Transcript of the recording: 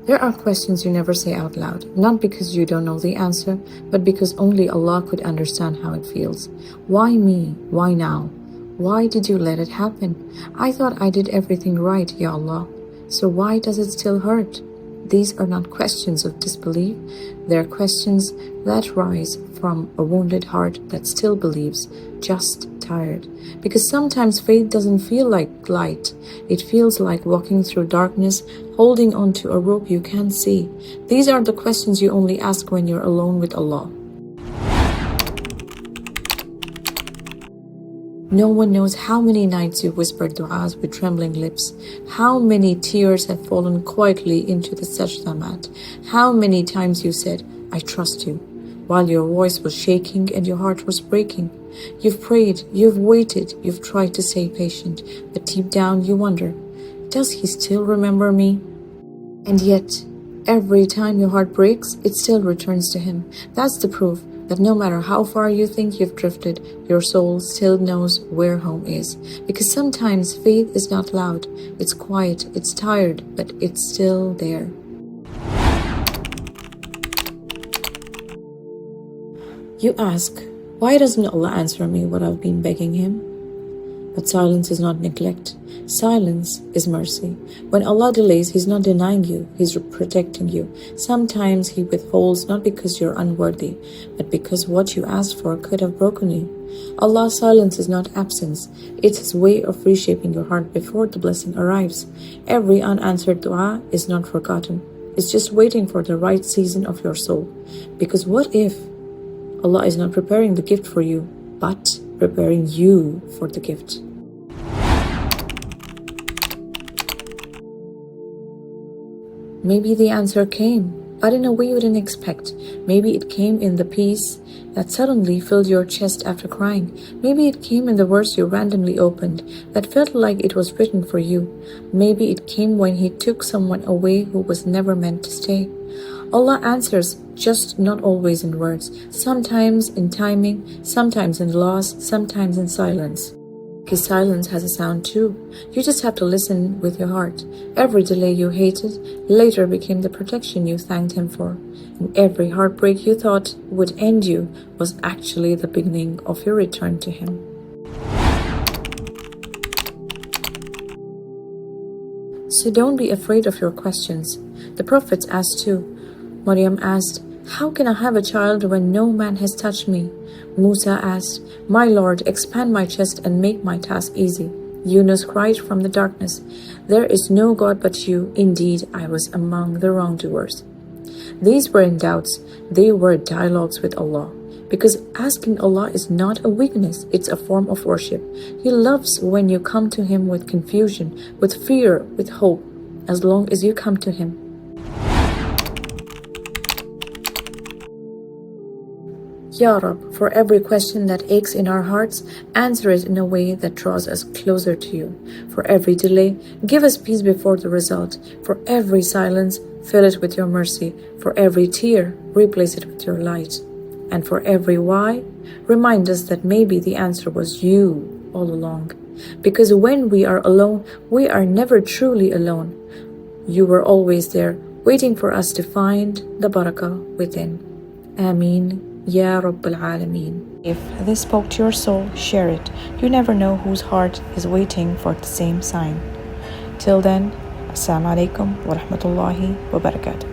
There are questions you never say out loud, not because you don't know the answer, but because only Allah could understand how it feels. Why me? Why now? Why did you let it happen? I thought I did everything right, Ya Allah. So why does it still hurt? These are not questions of disbelief. They are questions that rise from a wounded heart that still believes, just tired. Because sometimes faith doesn't feel like light. It feels like walking through darkness, holding on to a rope you can't see. These are the questions you only ask when you're alone with Allah. No one knows how many nights you whispered du'as with trembling lips, how many tears have fallen quietly into the sajda mat, how many times you said, I trust you, while your voice was shaking and your heart was breaking. You've prayed, you've waited, you've tried to stay patient, but deep down you wonder, does he still remember me? And yet, every time your heart breaks, it still returns to him. That's the proof that no matter how far you think you've drifted, your soul still knows where home is. Because sometimes faith is not loud, it's quiet, it's tired, but it's still there. You ask, why doesn't Allah answer me what I've been begging him? But silence is not neglect. Silence is mercy. When Allah delays, He's not denying you, He's protecting you. Sometimes He withholds not because you're unworthy, but because what you asked for could have broken you. Allah's silence is not absence. It's His way of reshaping your heart before the blessing arrives. Every unanswered dua is not forgotten. It's just waiting for the right season of your soul. Because what if Allah is not preparing the gift for you, but preparing you for the gift? Maybe the answer came, but in a way you didn't expect. Maybe it came in the peace that suddenly filled your chest after crying. Maybe it came in the verse you randomly opened that felt like it was written for you. Maybe it came when He took someone away who was never meant to stay. Allah answers, just not always in words, sometimes in timing, sometimes in loss, sometimes in silence. His silence has a sound too. You just have to listen with your heart. Every delay you hated later became the protection you thanked Him for. And every heartbreak you thought would end you was actually the beginning of your return to Him. So don't be afraid of your questions. The prophets asked too. Maryam asked, how can I have a child when no man has touched me? Musa asked, my Lord, expand my chest and make my task easy. Yunus cried from the darkness, there is no God but you. Indeed, I was among the wrongdoers. These weren't doubts, they were dialogues with Allah. Because asking Allah is not a weakness, it's a form of worship. He loves when you come to Him with confusion, with fear, with hope, as long as you come to Him. Ya Rab, for every question that aches in our hearts, answer it in a way that draws us closer to you. For every delay, give us peace before the result. For every silence, fill it with your mercy. For every tear, replace it with your light. And for every why, remind us that maybe the answer was you all along. Because when we are alone, we are never truly alone. You were always there, waiting for us to find the barakah within. Ameen. Ya Rabbil Alameen. If this spoke to your soul, share it. You never know whose heart is waiting for the same sign. Till then, Assalamu alaikum wa rahmatullahi wa barakatuh.